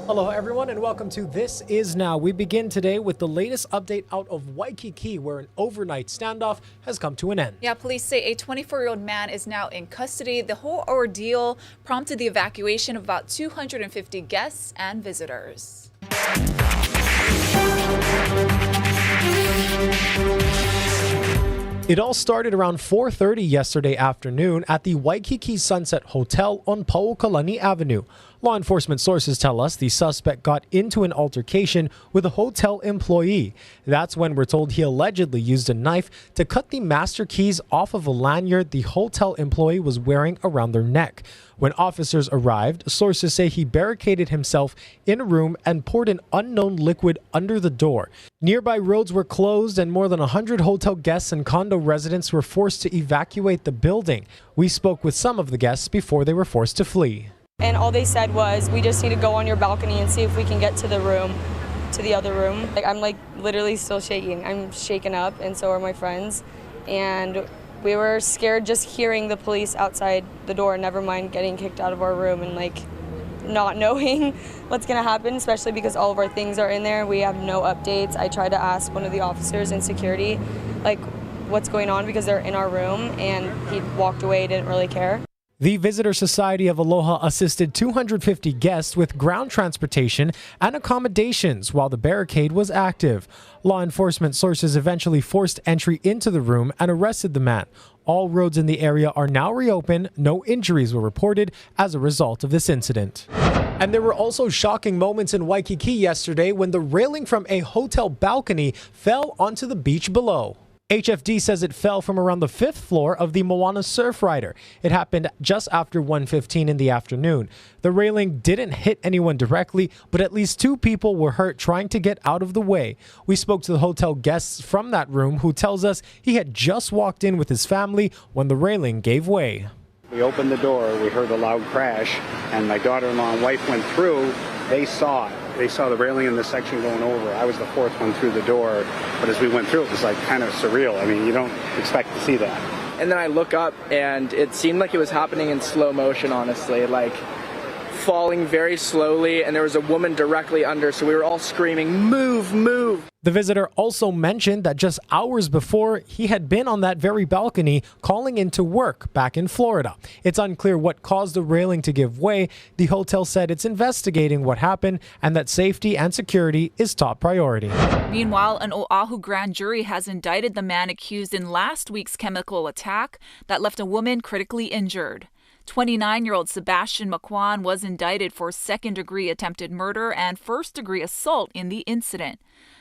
Hello everyone and welcome to This Is Now. We begin today with the latest update out of Waikiki, where an overnight standoff has come to an end. Yeah, police say a 24-year-old man is now in custody. The whole ordeal prompted the evacuation of about 250 guests and visitors. It all started around 4:30 yesterday afternoon at the Waikiki Sunset Hotel on Pauokalani Avenue. Law enforcement sources tell us the suspect got into an altercation with a hotel employee. That's when we're told he allegedly used a knife to cut the master keys off of a lanyard the hotel employee was wearing around their neck. When officers arrived, sources say he barricaded himself in a room and poured an unknown liquid under the door. Nearby roads were closed and more than 100 hotel guests and condo residents were forced to evacuate the building. We spoke with some of the guests before they were forced to flee. And all they said was, we just need to go on your balcony and see if we can get to the room, to the other room. I'm literally still shaking. I'm shaken up, and so are my friends. And we were scared just hearing the police outside the door, never mind getting kicked out of our room and not knowing what's gonna happen, especially because all of our things are in there. We have no updates. I tried to ask one of the officers in security, what's going on, because they're in our room, and he walked away, didn't really care. The Visitor Society of Aloha assisted 250 guests with ground transportation and accommodations while the barricade was active. Law enforcement sources eventually forced entry into the room and arrested the man. All roads in the area are now reopened. No injuries were reported as a result of this incident. And there were also shocking moments in Waikiki yesterday when the railing from a hotel balcony fell onto the beach below. HFD says it fell from around the 5th floor of the Moana Surfrider. It happened just after 1:15 in the afternoon. The railing didn't hit anyone directly, but at least 2 people were hurt trying to get out of the way. We spoke to the hotel guests from that room who tells us he had just walked in with his family when the railing gave way. We opened the door, we heard a loud crash, and my daughter-in-law and wife went through. They saw it. They saw the railing in the section going over. I was the 4th one through the door, but as we went through, it was kind of surreal. I mean, you don't expect to see that. And then I look up, and it seemed like it was happening in slow motion, honestly, falling very slowly, and there was a woman directly under, so we were all screaming, "Move, move!" The visitor also mentioned that just hours before, he had been on that very balcony calling into work back in Florida. It's unclear what caused the railing to give way. The hotel said it's investigating what happened and that safety and security is top priority. Meanwhile, an Oahu grand jury has indicted the man accused in last week's chemical attack that left a woman critically injured. 29-year-old Sebastian McQuan was indicted for second-degree attempted murder and first-degree assault in the incident.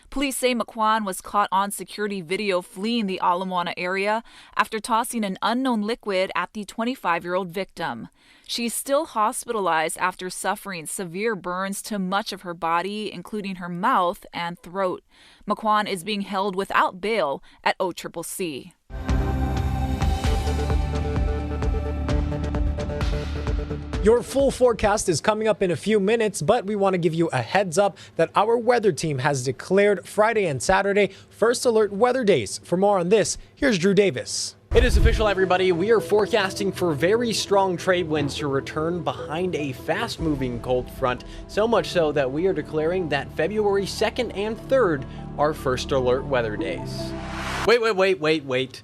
Police say McQuan was caught on security video fleeing the Ala Moana area after tossing an unknown liquid at the 25-year-old victim. She's still hospitalized after suffering severe burns to much of her body, including her mouth and throat. McQuan is being held without bail at OCCC. Your full forecast is coming up in a few minutes, but we want to give you a heads up that our weather team has declared Friday and Saturday first alert weather days. For more on this, here's Drew Davis. It is official, everybody. We are forecasting for very strong trade winds to return behind a fast-moving cold front, so much so that we are declaring that February 2nd and 3rd are first alert weather days. Wait.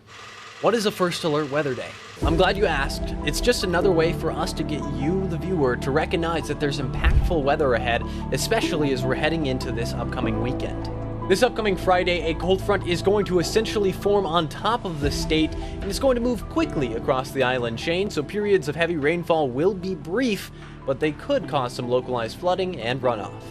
What is a first alert weather day? I'm glad you asked. It's just another way for us to get you, the viewer, to recognize that there's impactful weather ahead, especially as we're heading into this upcoming weekend. This upcoming Friday, a cold front is going to essentially form on top of the state and is going to move quickly across the island chain, so periods of heavy rainfall will be brief, but they could cause some localized flooding and runoff.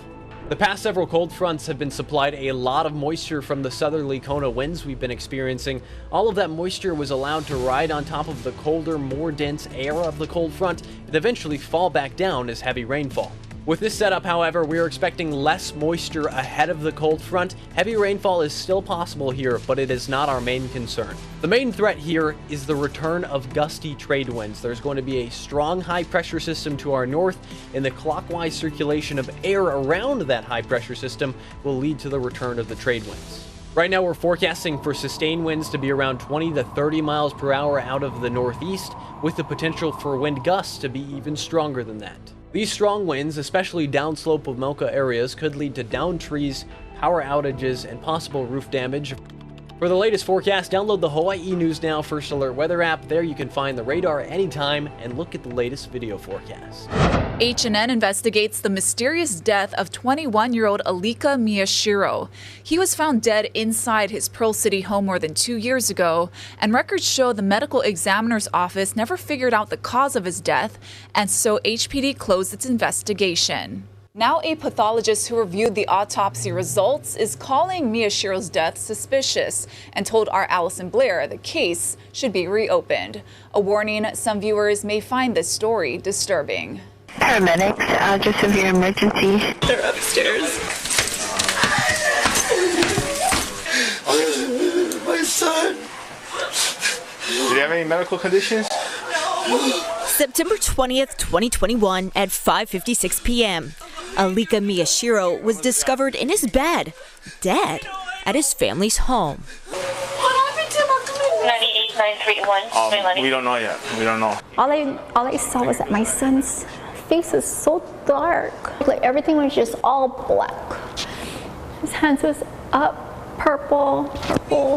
The past several cold fronts have been supplied a lot of moisture from the southerly Kona winds we've been experiencing. All of that moisture was allowed to ride on top of the colder, more dense air of the cold front and eventually fall back down as heavy rainfall. With this setup, however, we are expecting less moisture ahead of the cold front. Heavy rainfall is still possible here, but it is not our main concern. The main threat here is the return of gusty trade winds. There's going to be a strong high-pressure system to our north, and the clockwise circulation of air around that high-pressure system will lead to the return of the trade winds. Right now, we're forecasting for sustained winds to be around 20 to 30 miles per hour out of the northeast, with the potential for wind gusts to be even stronger than that. These strong winds, especially downslope of Mocha areas, could lead to downed trees, power outages, and possible roof damage. For the latest forecast, download the Hawaii News Now First Alert weather app. There you can find the radar anytime and look at the latest video forecast. H&N investigates the mysterious death of 21-year-old Alika Miyashiro. He was found dead inside his Pearl City home more than 2 years ago, and records show the medical examiner's office never figured out the cause of his death, and so HPD closed its investigation. Now a pathologist who reviewed the autopsy results is calling Miyashiro's death suspicious and told our Allison Blair the case should be reopened. A warning, some viewers may find this story disturbing. Paramedics, just severe emergency. They're upstairs. My son. Do you have any medical conditions? September 20th, 2021 at 5:56 p.m. Alika Miyashiro was discovered in his bed, dead, at his family's home. What happened to him? 98931. We don't know yet. We don't know. All I saw was that my son's face was so dark. Like everything was just all black. His hands was up, purple.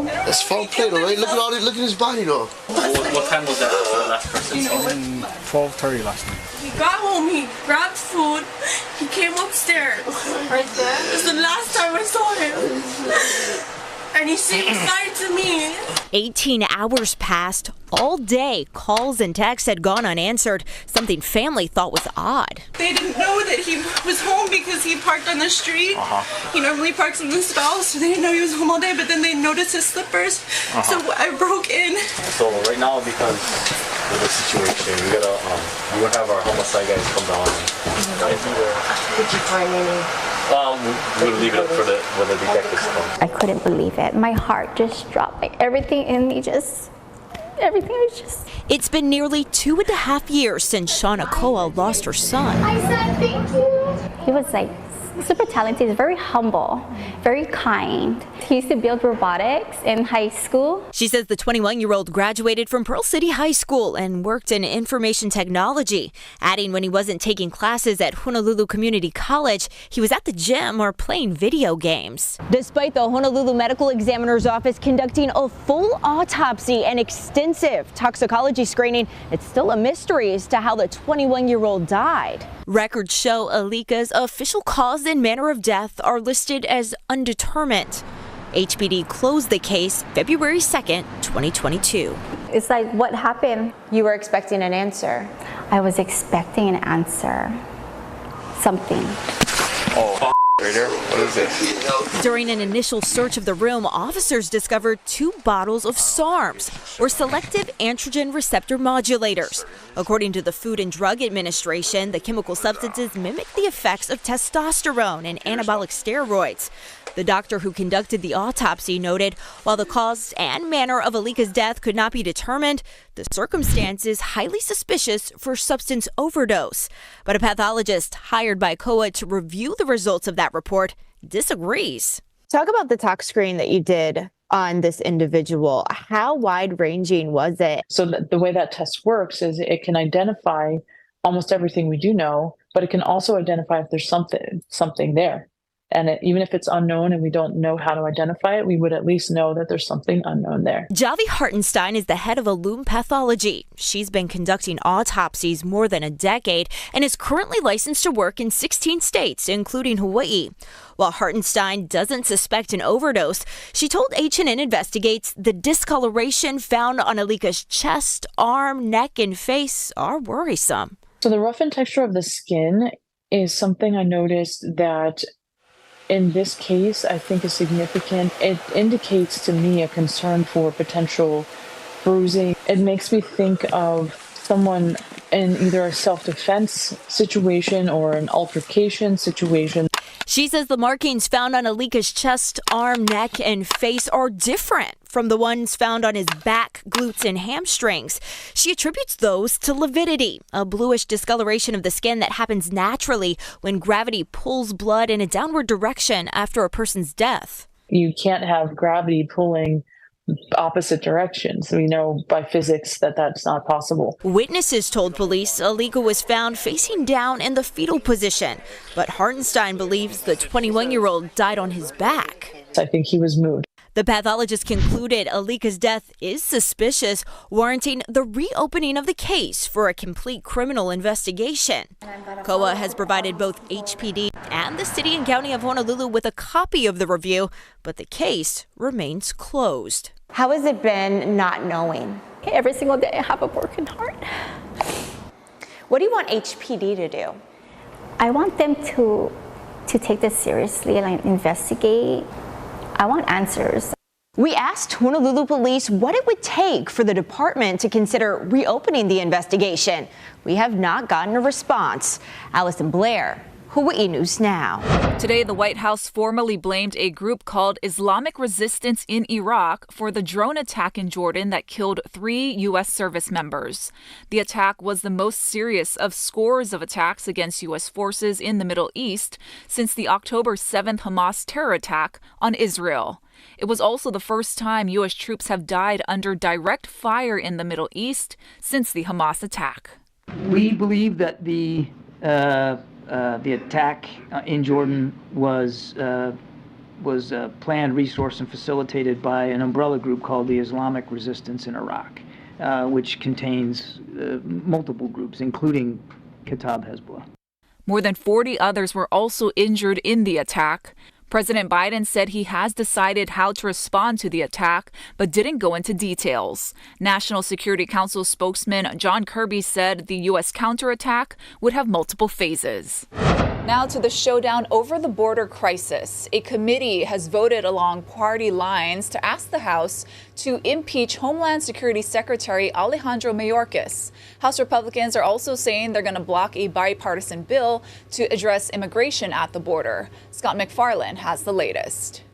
That's foul play, though, right? Look at his body, though. What time was that last person? 12:30 last night. He got home, he grabbed food, he came upstairs. Right there? It was the last time I saw him. And he said sorry to me. 18 hours passed. All day, calls and texts had gone unanswered, something family thought was odd. They didn't know that he was home because he parked on the street. He normally parks in the stall, so they didn't know he was home all day, but then they noticed his slippers, so I broke in. So right now, because of the situation, we're gonna have our homicide guys come down. Did you find any? We'll leave it up for the detectives to come. I couldn't believe it. My heart just dropped. Like everything in me everything was just... It's been nearly 2.5 years since Shauna Koa lost her son. I said thank you. He was like super talented. He's very humble, very kind. He used to build robotics in high school. She says the 21-year-old graduated from Pearl City High School and worked in information technology, adding when he wasn't taking classes at Honolulu Community College, he was at the gym or playing video games. Despite the Honolulu Medical Examiner's Office conducting a full autopsy and extensive toxicology screening, it's still a mystery as to how the 21-year-old died. Records show Alika's official cause and manner of death are listed as undetermined. HPD closed the case February 2nd, 2022. It's like, what happened? You were expecting an answer. I was expecting an answer. Something. Oh, right there. What is this? During an initial search of the room, officers discovered 2 bottles of SARMs, or selective androgen receptor modulators. According to the Food and Drug Administration, the chemical substances mimic the effects of testosterone and anabolic steroids. The doctor who conducted the autopsy noted, while the cause and manner of Alika's death could not be determined, the circumstance is highly suspicious for substance overdose. But a pathologist hired by COA to review the results of that report disagrees. Talk about the tox screen that you did on this individual. How wide-ranging was it? So the way that test works is it can identify almost everything we do know, but it can also identify if there's something there. And even if it's unknown and we don't know how to identify it, we would at least know that there's something unknown there. Javi Hartenstein is the head of Illum Pathology. She's been conducting autopsies more than a decade and is currently licensed to work in 16 states, including Hawaii. While Hartenstein doesn't suspect an overdose, she told H&N Investigates the discoloration found on Alika's chest, arm, neck, and face are worrisome. So the roughened texture of the skin is something I noticed that in this case, I think is significant. It indicates to me a concern for potential bruising. It makes me think of someone in either a self-defense situation or an altercation situation. She says the markings found on Alika's chest, arm, neck, and face are different from the ones found on his back, glutes, and hamstrings. She attributes those to lividity, a bluish discoloration of the skin that happens naturally when gravity pulls blood in a downward direction after a person's death. You can't have gravity pulling opposite directions. We know by physics that that's not possible. Witnesses told police Alika was found facing down in the fetal position, but Hartenstein believes the 21-year-old died on his back. I think he was moved. The pathologist concluded Alika's death is suspicious, warranting the reopening of the case for a complete criminal investigation. COA has provided both HPD and the city and county of Honolulu with a copy of the review, but the case remains closed. How has it been not knowing? Every single day I have a broken heart. What do you want HPD to do? I want them to take this seriously and investigate. I want answers. We asked Honolulu police what it would take for the department to consider reopening the investigation. We have not gotten a response. Allison Blair, Hawaii News Now. Today, the White House formally blamed a group called Islamic Resistance in Iraq for the drone attack in Jordan that killed 3 U.S. service members. The attack was the most serious of scores of attacks against U.S. forces in the Middle East since the October 7th Hamas terror attack on Israel. It was also the first time U.S. troops have died under direct fire in the Middle East since the Hamas attack. We believe that the attack in Jordan was planned, resourced, and facilitated by an umbrella group called the Islamic Resistance in Iraq, which contains multiple groups, including Kataib Hezbollah. More than 40 others were also injured in the attack. President Biden said he has decided how to respond to the attack, but didn't go into details. National Security Council spokesman John Kirby said the U.S. counterattack would have multiple phases. Now to the showdown over the border crisis. A committee has voted along party lines to ask the House to impeach Homeland Security Secretary Alejandro Mayorkas. House Republicans are also saying they're going to block a bipartisan bill to address immigration at the border. Scott McFarland has the latest.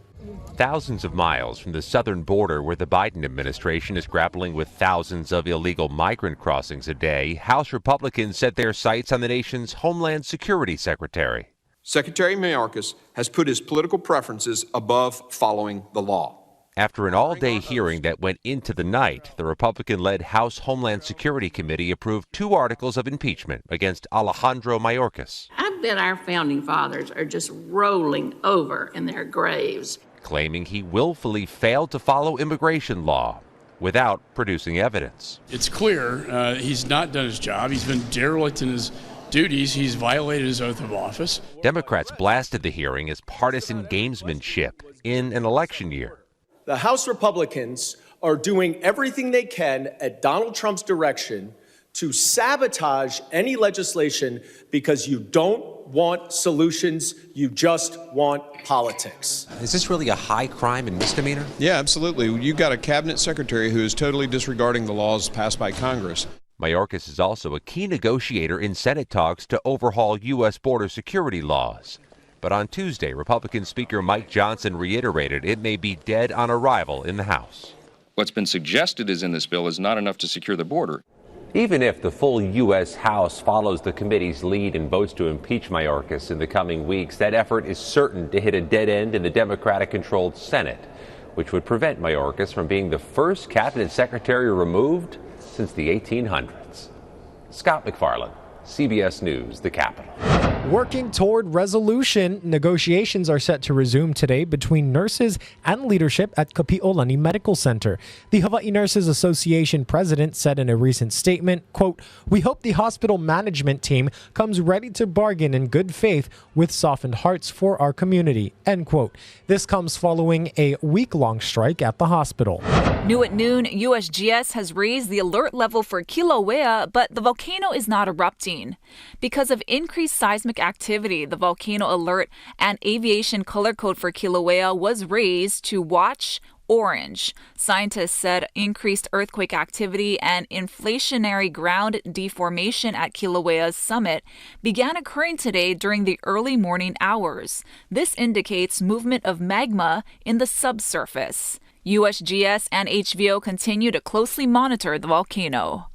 Thousands of miles from the southern border where the Biden administration is grappling with thousands of illegal migrant crossings a day, House Republicans set their sights on the nation's Homeland Security Secretary. Secretary Mayorkas has put his political preferences above following the law. After an all-day hearing that went into the night, the Republican-led House Homeland Security Committee approved 2 articles of impeachment against Alejandro Mayorkas. I bet our founding fathers are just rolling over in their graves, claiming he willfully failed to follow immigration law without producing evidence. It's clear he's not done his job. He's been derelict in his duties. He's violated his oath of office. Democrats blasted the hearing as partisan gamesmanship in an election year. The House Republicans are doing everything they can at Donald Trump's direction to sabotage any legislation because you don't want solutions, you just want politics. Is this really a high crime and misdemeanor? Yeah, absolutely. You've got a cabinet secretary who is totally disregarding the laws passed by Congress. Mayorkas is also a key negotiator in Senate talks to overhaul U.S. border security laws. But on Tuesday, Republican Speaker Mike Johnson reiterated it may be dead on arrival in the House. What's been suggested is in this bill is not enough to secure the border. Even if the full U.S. House follows the committee's lead and votes to impeach Mayorkas in the coming weeks, that effort is certain to hit a dead end in the Democratic-controlled Senate, which would prevent Mayorkas from being the first cabinet secretary removed since the 1800s. Scott McFarland, CBS News, the Capitol. Working toward resolution, negotiations are set to resume today between nurses and leadership at Kapi'olani Medical Center. The Hawaii Nurses Association president said in a recent statement, quote, "We hope the hospital management team comes ready to bargain in good faith with softened hearts for our community," end quote. This comes following a week-long strike at the hospital. New at noon, USGS has raised the alert level for Kilauea, but the volcano is not erupting. Because of increased seismic activity, the volcano alert and aviation color code for Kilauea was raised to watch orange. Scientists said increased earthquake activity and inflationary ground deformation at Kilauea's summit began occurring today during the early morning hours. This indicates movement of magma in the subsurface. USGS and HVO continue to closely monitor the volcano.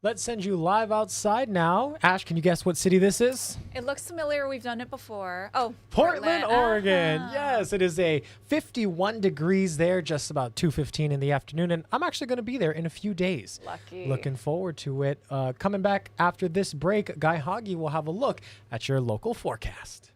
Let's send you live outside now. Ash, can you guess what city this is? It looks familiar. We've done it before. Oh, Portland, Oregon. Yes, it is a 51 degrees there, just about 2:15 in the afternoon. And I'm actually going to be there in a few days. Lucky. Looking forward to it. Coming back after this break, Guy Hoggy will have a look at your local forecast.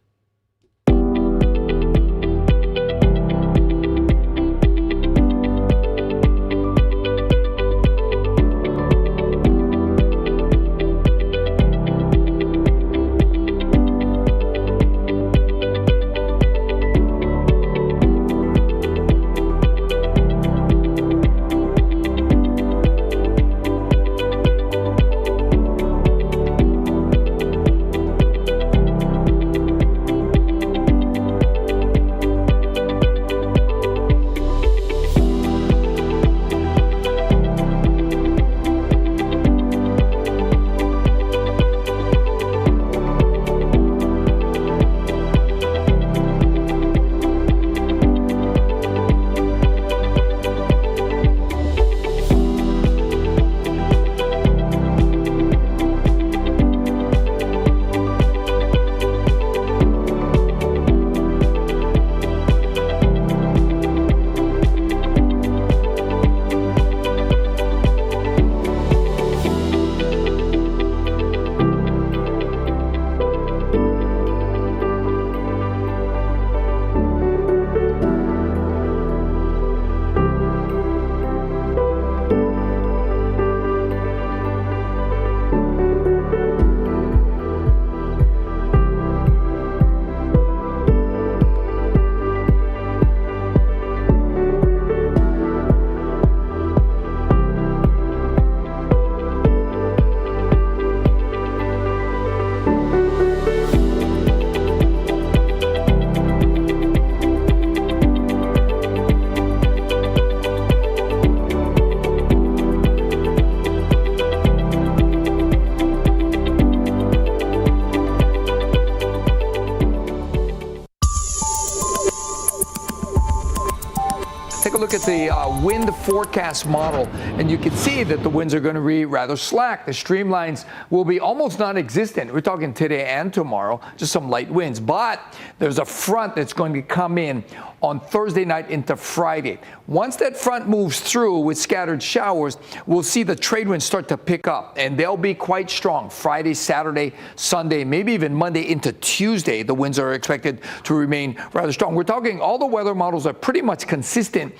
Take a look at the wind forecast model, and you can see that the winds are going to be rather slack. The streamlines will be almost non-existent. We're talking today and tomorrow, just some light winds. But there's a front that's going to come in on Thursday night into Friday. Once that front moves through with scattered showers, we'll see the trade winds start to pick up, and they'll be quite strong. Friday, Saturday, Sunday, maybe even Monday into Tuesday, the winds are expected to remain rather strong. We're talking all the weather models are pretty much consistent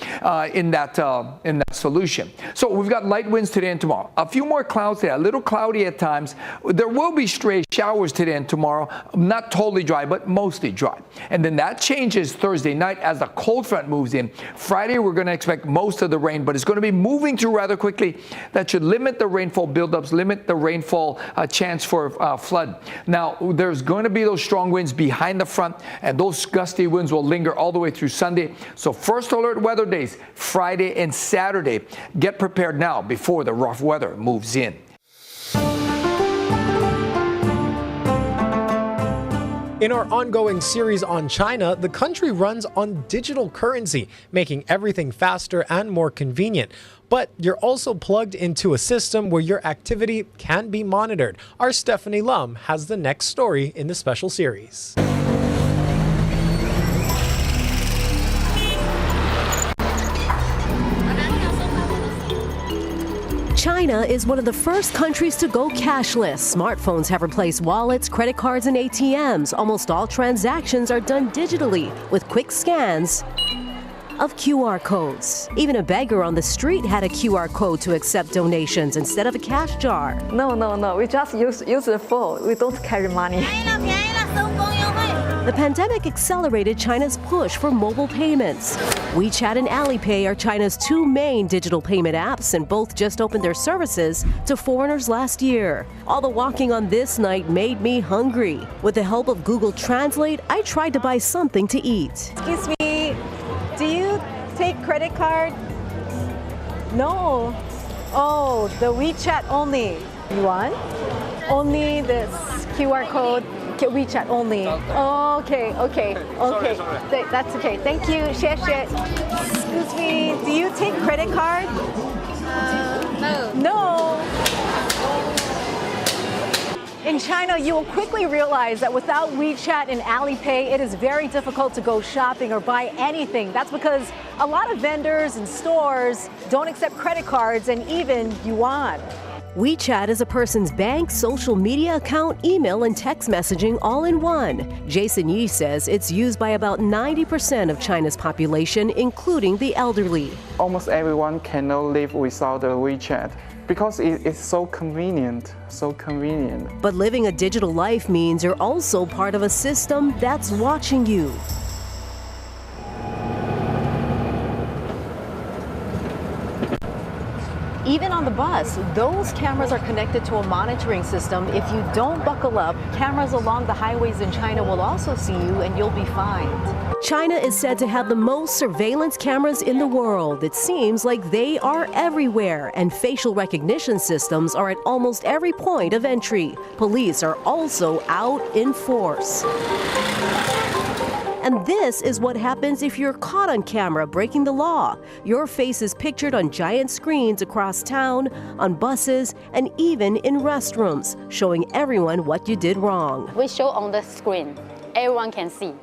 in that solution. So we've got light winds today and tomorrow. A few more clouds today, a little cloudy at times. There will be stray showers today and tomorrow, not totally dry, but mostly dry. And then that changes Thursday night as the cold front moves in. Friday, we're going to expect most of the rain, but it's going to be moving through rather quickly. That should limit the rainfall buildups, limit the rainfall chance for flood. Now, there's going to be those strong winds behind the front, and those gusty winds will linger all the way through Sunday. So first alert weather days, Friday and Saturday. Get prepared now before the rough weather moves in. In our ongoing series on China, the country runs on digital currency, making everything faster and more convenient. But you're also plugged into a system where your activity can be monitored. Our Stephanie Lum has the next story in the special series. China China is one of the first countries to go cashless. Smartphones have replaced wallets, credit cards, and ATMs. Almost all transactions are done digitally with quick scans of QR codes. Even a beggar on the street had a QR code to accept donations instead of a cash jar. No. We just use the phone. We don't carry money. The pandemic accelerated China's push for mobile payments. WeChat and Alipay are China's two main digital payment apps, and both just opened their services to foreigners last year. All the walking on this night made me hungry. With the help of Google Translate, I tried to buy something to eat. Excuse me, do you take credit card? No. Oh, the WeChat only. You want? Only this QR code. WeChat only. Okay. That's okay. Thank you. 谢谢. Excuse me, do you take credit card? No. In China, you will quickly realize that without WeChat and Alipay, it is very difficult to go shopping or buy anything. That's because a lot of vendors and stores don't accept credit cards and even yuan. WeChat is a person's bank, social media account, email, and text messaging all in one. Jason Yi says it's used by about 90% of China's population, including the elderly. Almost everyone cannot live without a WeChat because it's so convenient. But living a digital life means you're also part of a system that's watching you. Even on the bus, those cameras are connected to a monitoring system. If you don't buckle up, cameras along the highways in China will also see you and you'll be fined. China is said to have the most surveillance cameras in the world. It seems like they are everywhere, and facial recognition systems are at almost every point of entry. Police are also out in force. And this is what happens if you're caught on camera breaking the law. Your face is pictured on giant screens across town, on buses, and even in restrooms, showing everyone what you did wrong. We show on the screen, everyone can see.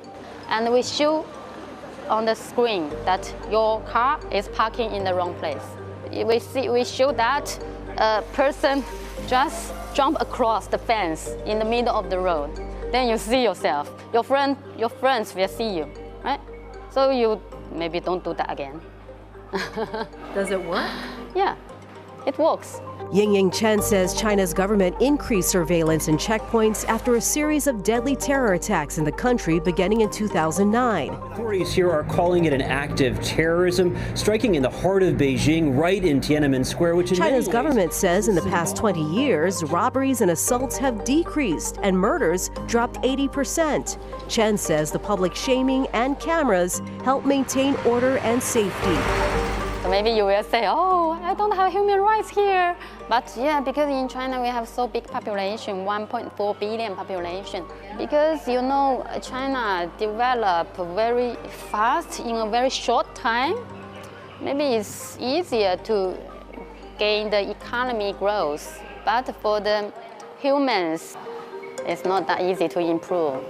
And we show on the screen that your car is parking in the wrong place. We show that a person just jumped across the fence in the middle of the road. Then you see yourself. Your friends will see you, right? So you maybe don't do that again. Does it work? Yeah, it works. Ying Chen says China's government increased surveillance and checkpoints after a series of deadly terror attacks in the country beginning in 2009. Authorities here are calling it an act of terrorism, striking in the heart of Beijing, right in Tiananmen Square, which China's government says in the past 20 years, robberies and assaults have decreased and murders dropped 80%. Chen says the public shaming and cameras help maintain order and safety. So maybe you will say, oh, I don't have human rights here. But yeah, because in China we have so big population, 1.4 billion population. Because you know, China developed very fast in a very short time. Maybe it's easier to gain the economy growth. But for the humans, it's not that easy to improve.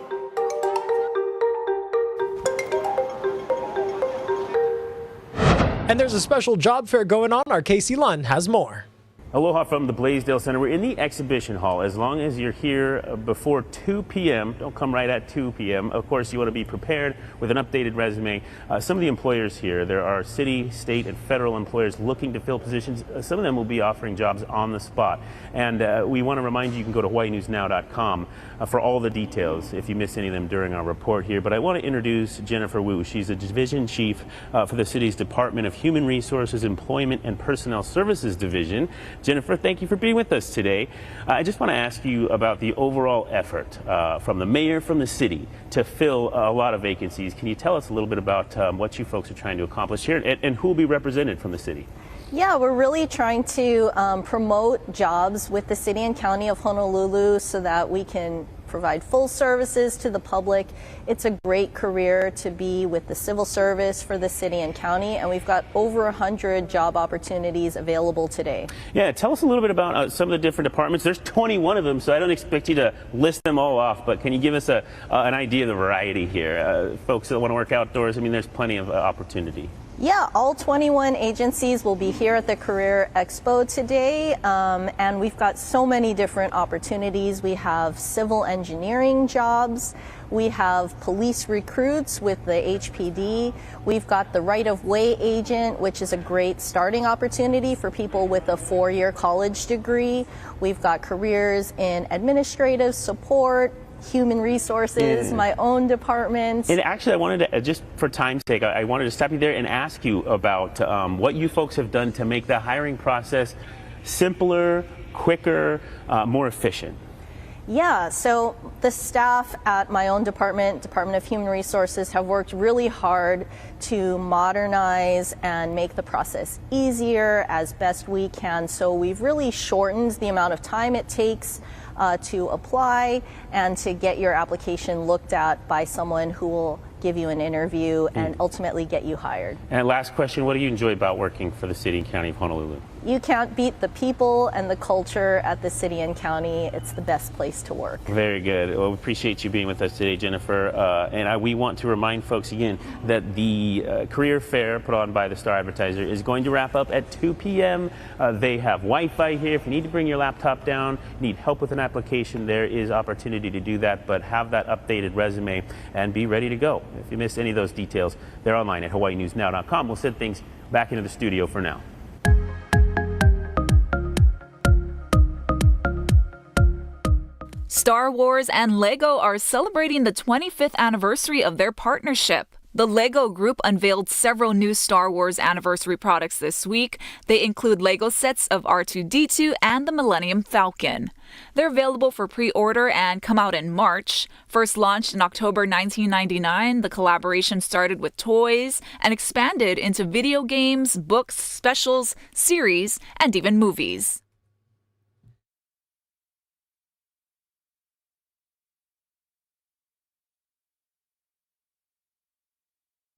And there's a special job fair going on. Our Casey Lunn has more. Aloha from the Blaisdell Center. We're in the exhibition hall. As long as you're here before 2 p.m., don't come right at 2 p.m. Of course, you want to be prepared with an updated resume. Some of the employers here, there are city, state, and federal employers looking to fill positions. Some of them will be offering jobs on the spot. And we want to remind you can go to hawaiinewsnow.com for all the details if you miss any of them during our report here. But I want to introduce Jennifer Wu. She's a division chief for the city's Department of Human Resources, Employment, and Personnel Services Division. Jennifer, thank you for being with us today. I just want to ask you about the overall effort from the mayor, from the city, to fill a lot of vacancies. Can you tell us a little bit about what you folks are trying to accomplish here and who will be represented from the city? Yeah, we're really trying to promote jobs with the city and county of Honolulu so that we can provide full services to the public. It's a great career to be with the civil service for the city and county, and we've got over 100 job opportunities available today. Yeah, tell us a little bit about some of the different departments. There's 21 of them, so I don't expect you to list them all off, but can you give us an idea of the variety here? Folks that want to work outdoors, I mean, there's plenty of opportunity. Yeah, all 21 agencies will be here at the Career Expo today, and we've got so many different opportunities. We have civil engineering jobs, we have police recruits with the HPD, we've got the right-of-way agent, which is a great starting opportunity for people with a 4-year college degree. We've got careers in administrative support, human resources, my own department. And actually, I wanted to, just for time's sake, I wanted to stop you there and ask you about what you folks have done to make the hiring process simpler, quicker, more efficient. Yeah, so the staff at my own Department of Human Resources, have worked really hard to modernize and make the process easier as best we can. So we've really shortened the amount of time it takes to apply and to get your application looked at by someone who will give you an interview and ultimately get you hired. And last question, what do you enjoy about working for the city and county of Honolulu? You can't beat the people and the culture at the city and county. It's the best place to work. Very good. Well, we appreciate you being with us today, Jennifer. And we want to remind folks again that the career fair put on by the Star Advertiser is going to wrap up at 2 p.m. They have Wi-Fi here. If you need to bring your laptop down, need help with an application, there is opportunity to do that, but have that updated resume and be ready to go. If you missed any of those details, they're online at hawaiinewsnow.com. We'll send things back into the studio for now. Star Wars and Lego are celebrating the 25th anniversary of their partnership. The Lego Group unveiled several new Star Wars anniversary products this week. They include Lego sets of R2-D2 and the Millennium Falcon. They're available for pre-order and come out in March. First launched in October 1999, the collaboration started with toys and expanded into video games, books, specials, series, and even movies.